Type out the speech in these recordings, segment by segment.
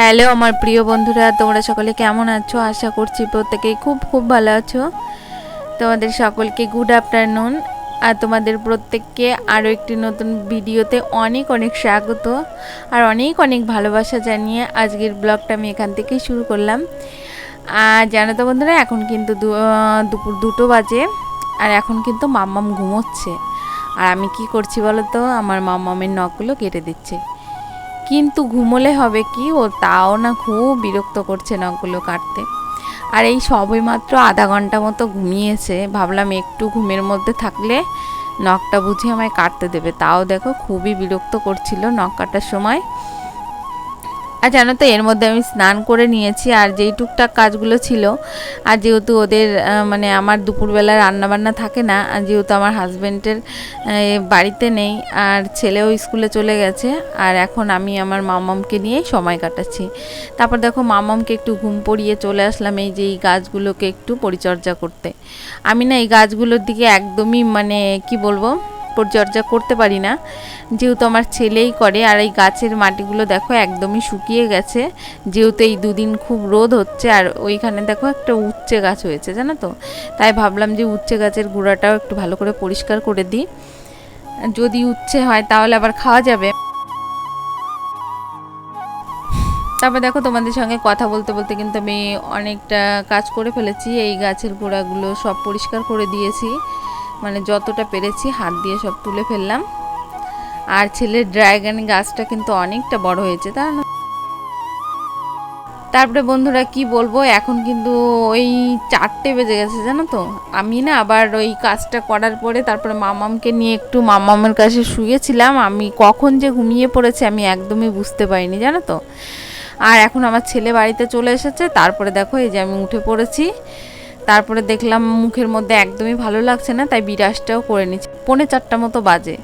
Hello আমার প্রিয় বন্ধুরা, তোমরা সকলে কেমন আছো? আশা করছি প্রত্যেকেই খুব খুব ভালো আছো। তোমাদের সকলকে গুড আফটারনুন। আর তোমাদের প্রত্যেককে আরও একটি নতুন ভিডিওতে অনেক অনেক স্বাগত আর অনেক অনেক ভালোবাসা জানিয়ে আজকের ব্লগটা আমি এখান থেকেই শুরু করলাম। আর জানো তো বন্ধুরা, এখন কিন্তু দুপুর 2টো বাজে আর এখন কিন্তু মাম্মাম ঘুমোচ্ছে। আর আমি কি করছি বলো তো, আমার মাম্মামের নখগুলো কেটে দিচ্ছে। কিন্তু ঘুমোলে হবে কি, ও তাও না খুব বিরক্ত করছে নখগুলো কাটতে। আর এই সবে মাত্র আধা ঘন্টা মতো ঘুমিয়েছে, ভাবলাম একটু ঘুমের মধ্যে থাকলে নখটা বুঝি আমায় কাটতে দেবে। তাও দেখো খুবই বিরক্ত করছিল নখ কাটার সময়। আর জানো তো, এর মধ্যে আমি স্নান করে নিয়েছি আর যেই টুকটাক কাজগুলো ছিল, আর যেহেতু ওদের মানে আমার দুপুরবেলা রান্নাবান্না থাকে না, আর যেহেতু আমার হাজব্যান্ডের বাড়িতে নেই আর ছেলেও স্কুলে চলে গেছে, আর এখন আমি আমার মামামকে নিয়েই সময় কাটাচ্ছি। তারপর দেখো মামামকে একটু ঘুম পড়িয়ে চলে আসলাম এই যে এই গাছগুলোকে একটু পরিচর্যা করতে। আমি না এই গাছগুলোর দিকে একদমই মানে কি বলবো, পরিচর্যা করতে পারি না, যেহেতু আমার ছেলেই করে। আর এই গাছের মাটিগুলো দেখো একদমই শুকিয়ে গেছে, যেহেতু এই দুদিন খুব রোদ হচ্ছে। আর ওইখানে দেখো একটা উচ্ছে গাছ হয়েছে জানো তো, তাই ভাবলাম যে উচ্ছে গাছের গোড়াটাও একটু ভালো করে পরিষ্কার করে দিই, যদি উচ্ছে হয় তাহলে আবার খাওয়া যাবে। তারপর দেখো তোমাদের সঙ্গে কথা বলতে বলতে কিন্তু আমি অনেকটা কাজ করে ফেলেছি। এই গাছের গোড়াগুলো সব পরিষ্কার করে দিয়েছি, মানে যতটা পেরেছি হাত দিয়ে সব তুলে ফেললাম। আর ছেলের ড্রাগন গাছটা কিন্তু অনেকটা বড় হয়েছে, তাই না? তারপরে বন্ধুরা কি বলবো, এখন কিন্তু ওই 4টে বেজে গেছে জানো তো। আমি না আবার ওই কাজটা করার পরে তারপরে মামামকে নিয়ে একটু মামামের কাছে শুয়েছিলাম। আমি কখন যে ঘুমিয়ে পড়েছি আমি একদমই বুঝতে পারিনি জানো তো। আর এখন আমার ছেলে বাড়িতে চলে এসেছে, তারপরে দেখো এই যে আমি উঠে পড়েছি। তারপরে দেখলাম মুখের মধ্যে একদমই ভালো লাগছে না, তাই বিরাজটাও করে নিচ্ছি। 3:45 মতো বাজে,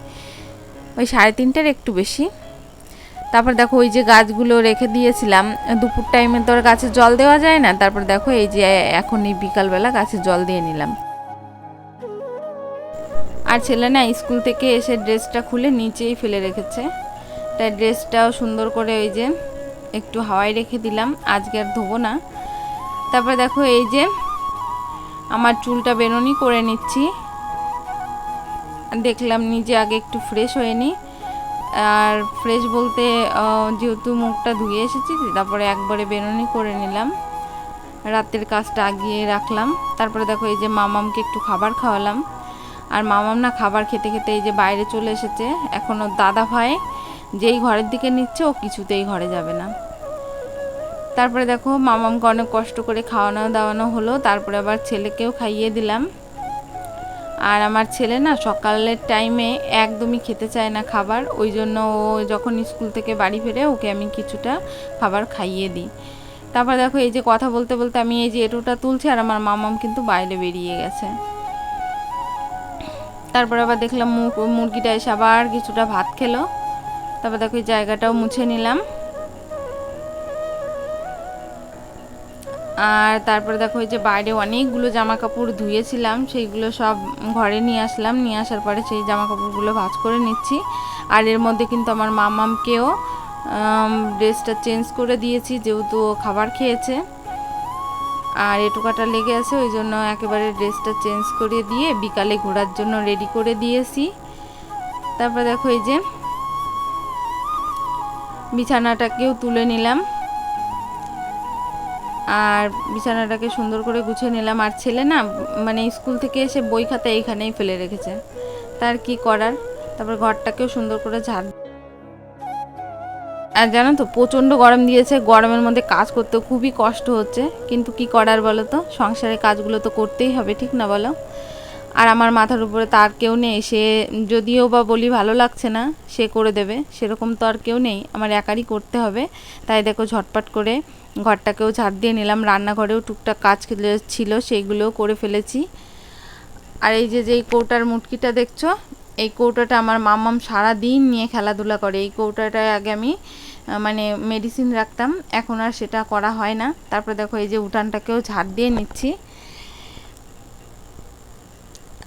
ওই 3:30টার একটু বেশি। তারপর দেখো ওই যে গাছগুলো রেখে দিয়েছিলাম, দুপুর টাইমে তো আর গাছে জল দেওয়া যায় না। তারপর দেখো এই যে এখন এই বিকালবেলা গাছে জল দিয়ে নিলাম। আর ছেলে না স্কুল থেকে এসে ড্রেসটা খুলে নিচেই ফেলে রেখেছে, তাই ড্রেসটাও সুন্দর করে ওই যে একটু হাওয়ায় রেখে দিলাম, আজকে আর ধোবো না। তারপর দেখো এই যে আমার চুলটা বেনুনি করে নিচ্ছি। দেখলাম নিজে আগে একটু ফ্রেশ হয়ে নিই। আর ফ্রেশ বলতে যেহেতু মুখটা ধুয়ে এসেছি, তারপরে একবারে বেনুনি করে নিলাম, রাতের কাজটা আগিয়ে রাখলাম। তারপরে দেখো এই যে মামামকে একটু খাবার খাওয়ালাম। আর মামাম না খাবার খেতে খেতে এই যে বাইরে চলে এসেছে। এখনও দাদা ভাই যেই ঘরের দিকে নিচ্ছে ও কিছুতেই ঘরে যাবে না। তারপরে দেখো মামামকে অনেক কষ্ট করে খাওয়ানো দাওয়ানো হলো, তারপরে আবার ছেলেকেও খাইয়ে দিলাম। আর আমার ছেলে না সকালের টাইমে একদমই খেতে চায় না খাবার, ওই জন্য ও যখন স্কুল থেকে বাড়ি ফেরে ওকে আমি কিছুটা খাবার খাইয়ে দিই। তারপর দেখো এই যে কথা বলতে বলতে আমি এই যে এঁটোটা তুলছি আর আমার মামাম কিন্তু বাইরে বেরিয়ে গেছে। তারপর আবার দেখলাম মুরগিটা এসে আবার কিছুটা ভাত খেলো। তারপর দেখো এই জায়গাটাও মুছে নিলাম। আর তারপরে দেখো এই যে বাইরে অনেকগুলো জামা কাপড় ধুয়েছিলাম, সেইগুলো সব ঘরে নিয়ে আসলাম। নিয়ে আসার পরে সেই জামা কাপড়গুলো ভাঁজ করে নিচ্ছি। আর এর মধ্যে কিন্তু আমার মামামকেও ড্রেসটা চেঞ্জ করে দিয়েছি, যেহেতু ও খাবার খেয়েছে আর এটুকাটা লেগে আছে, ওই জন্য একেবারে ড্রেসটা চেঞ্জ করে দিয়ে বিকালে ঘোরার জন্য রেডি করে দিয়েছি। তারপর দেখো এই যে বিছানাটাকেও তুলে নিলাম আর বিছানাটাকে সুন্দর করে গুছিয়ে নিলাম। আর ছেলে না মানে স্কুল থেকে এসে বই খাতা এইখানেই ফেলে রেখেছে, তার কি করার। তারপর ঘরটাকেও সুন্দর করে ঝাড়। আর জানো তো প্রচণ্ড গরম দিয়েছে, গরমের মধ্যে কাজ করতে খুবই কষ্ট হচ্ছে, কিন্তু কি করার বলো তো, সংসারের কাজগুলো তো করতেই হবে, ঠিক না বলো। আর আমার মাথার উপরে তার কেউ নেই, সে যদিও বা বলি ভালো লাগছে না সে করে দেবে, সেরকম তো আর কেউ নেই, আমার একারই করতে হবে। তাই দেখো ঝটপট করে ঘরটাকেও ঝাড় দিয়ে নিলাম, রান্নাঘরেও টুকটাক কাজ ছিল সেইগুলোও করে ফেলেছি। আর এই যে যেই কৌটার মুটকিটা দেখছো, এই কৌটাটা আমার মামাম সারা দিন নিয়ে খেলাধুলা করে। এই কৌটাটায় আগে আমি মানে মেডিসিন রাখতাম, এখন আর সেটা করা হয় না। তারপরে দেখো এই যে উঠানটাকেও ঝাড় দিয়ে নিচ্ছি।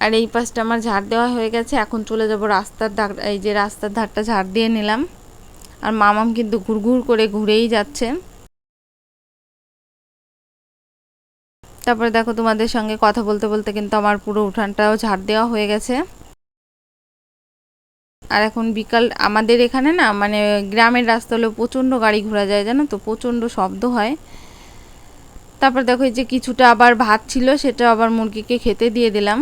আর এই পাশটা আমার ঝাড় দেওয়া হয়ে গেছে, এখন চলে যাব রাস্তার ধার। এই যে রাস্তার ধারটা ঝাড় দিয়ে নিলাম। আর মামাম কিন্তু ঘুরঘুর করে ঘুরেই যাচ্ছে। তারপরে দেখো তোমাদের সঙ্গে কথা বলতে বলতে কিন্তু আমার পুরো উঠানটাও ঝাড় দেওয়া হয়ে গেছে। আর এখন বিকাল, আমাদের এখানে না মানে গ্রামের রাস্তা হলেও প্রচণ্ড গাড়ি ঘোরা যায়, জানো তো, প্রচণ্ড শব্দ হয়। তারপর দেখো এই যে কিছুটা আবার ভাত ছিল, সেটা আবার মুরগিকে খেতে দিয়ে দিলাম।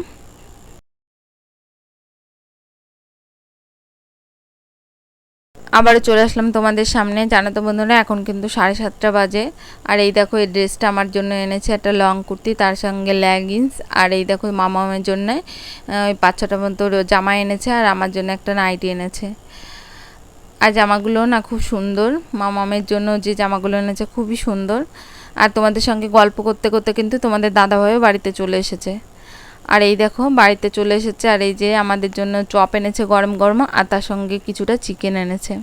আবারও চলে আসলাম তোমাদের সামনে। জানো তো বন্ধুরা, এখন কিন্তু 7:30 বাজে। আর এই দেখো এই ড্রেসটা আমার জন্য এনেছে, একটা লং কুর্তি, তার সঙ্গে লেগিংস। আর এই দেখো মামামের জন্য ওই 5-6টা মতো জামা এনেছে, আর আমার জন্য একটা নাইটি এনেছে। আর জামাগুলো না খুব সুন্দর, মামামের জন্য যে জামাগুলো এনেছে খুবই সুন্দর। আর তোমাদের সঙ্গে গল্প করতে করতে কিন্তু তোমাদের দাদাভাইও বাড়িতে চলে এসেছে। আর এই দেখো বাড়িতে চলে এসেছে, আর এই যে আমাদের জন্য চপ এনেছে গরম গরম, আর তার সঙ্গে কিছুটা চিকেন এনেছে।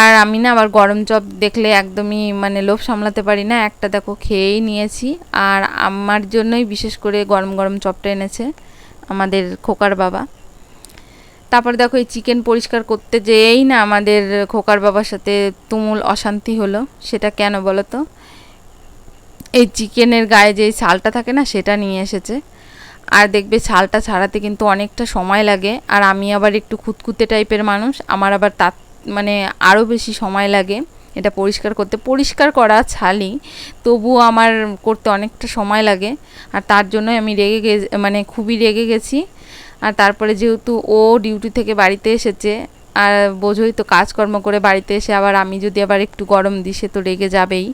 আর আমি না আবার গরম চপ দেখলে একদমই মানে লোভ সামলাতে পারি না, একটা দেখো খেয়েই নিয়েছি। আর আমার জন্যই বিশেষ করে গরম গরম চপটা এনেছে আমাদের খোকার বাবা। তারপর দেখো এই চিকেন পরিষ্কার করতে যেয়েই না আমাদের খোকার বাবার সাথে তুমুল অশান্তি হলো। সেটা কেন বলো তো? এই চিকেনের গায়ে যে ছালটা থাকে না, সেটা নিয়ে এসেছে। আর দেখবে ছালটা ছাড়াতে কিন্তু অনেকটা সময় লাগে, আর আমি আবার একটু খুঁতখুঁতে টাইপের মানুষ, আমার আবার তার মানে আরও বেশি সময় লাগে এটা পরিষ্কার করতে। পরিষ্কার করা ছালই, তবুও আমার করতে অনেকটা সময় লাগে। আর তার জন্যই আমি মানে খুবই রেগে গেছি। আর তারপরে যেহেতু ও ডিউটি থেকে বাড়িতে এসেছে, আর বোঝোই তো কাজকর্ম করে বাড়িতে এসে আবার আমি যদি আবার একটু গরম দিই, সে তো রেগে যাবেই।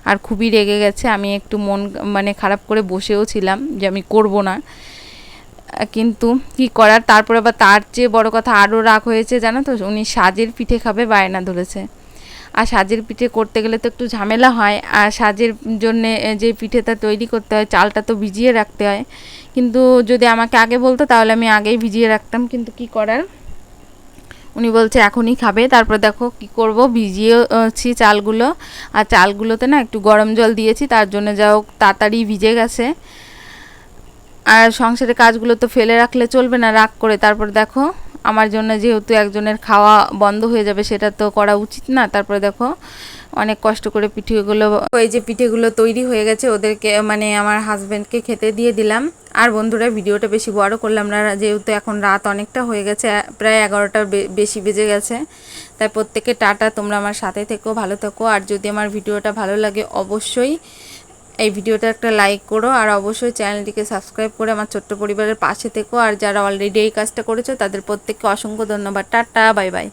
আর খুবই রেগে গেছে। আমি একটু মন মানে খারাপ করে বসেও ছিলাম যে আমি করব না, কিন্তু কি করার। তারপরে আবার তার চেয়ে বড় কথা আরও রাগ হয়েছে, জানো তো, উনি সাজের পিঠে খাবে বায়না ধরেছে। আর সাজের পিঠে করতে গেলে তো একটু ঝামেলা হয়, আর সাজের জন্যে যে পিঠেটা তৈরি করতে হয়, চালটা তো ভিজিয়ে রাখতে হয়। কিন্তু যদি আমাকে আগে বলতো তাহলে আমি আগেই ভিজিয়ে রাখতাম, কিন্তু কি করার, উনি বলছে এখনই খাবে। তারপর দেখো কি করব, ভিজিয়েছি চালগুলো। আর চালগুলোতে না একটু গরম জল দিয়েছি, তার জন্য যাও তাড়াতাড়ি ভিজে গেছে। আর সংসারের কাজগুলো তো ফেলে রাখলে চলবে না রাগ করে। তারপর দেখো আমার জন্য যেহেতু একজনের খাওয়া বন্ধ হয়ে যাবে, সেটা তো করা উচিত না। তারপরে দেখো অনেক কষ্ট করে পিঠেগুলো, এই যে পিঠেগুলো তৈরি হয়ে গেছে, ওদেরকে মানে আমার হাজব্যান্ডকে খেতে দিয়ে দিলাম। আর বন্ধুরা, ভিডিওটা বেশি বড় করলাম না, যেহেতু এখন রাত অনেকটা হয়ে গেছে, প্রায় 11টার বেশি বেজে গেছে। তাই প্রত্যেকে টাটা, তোমরা আমার সাথে থেকো, ভালো থেকো। আর যদি আমার ভিডিওটা ভালো লাগে অবশ্যই এই ভিডিওটা একটা লাইক করো, আর অবশ্যই চ্যানেলটিকে সাবস্ক্রাইব করে আমার ছোট্ট পরিবারের পাশে থেকো। আর যারা অলরেডি এই কাজটা করেছো তাদের প্রত্যেককে অসংখ্য ধন্যবাদ। Tata, bye bye.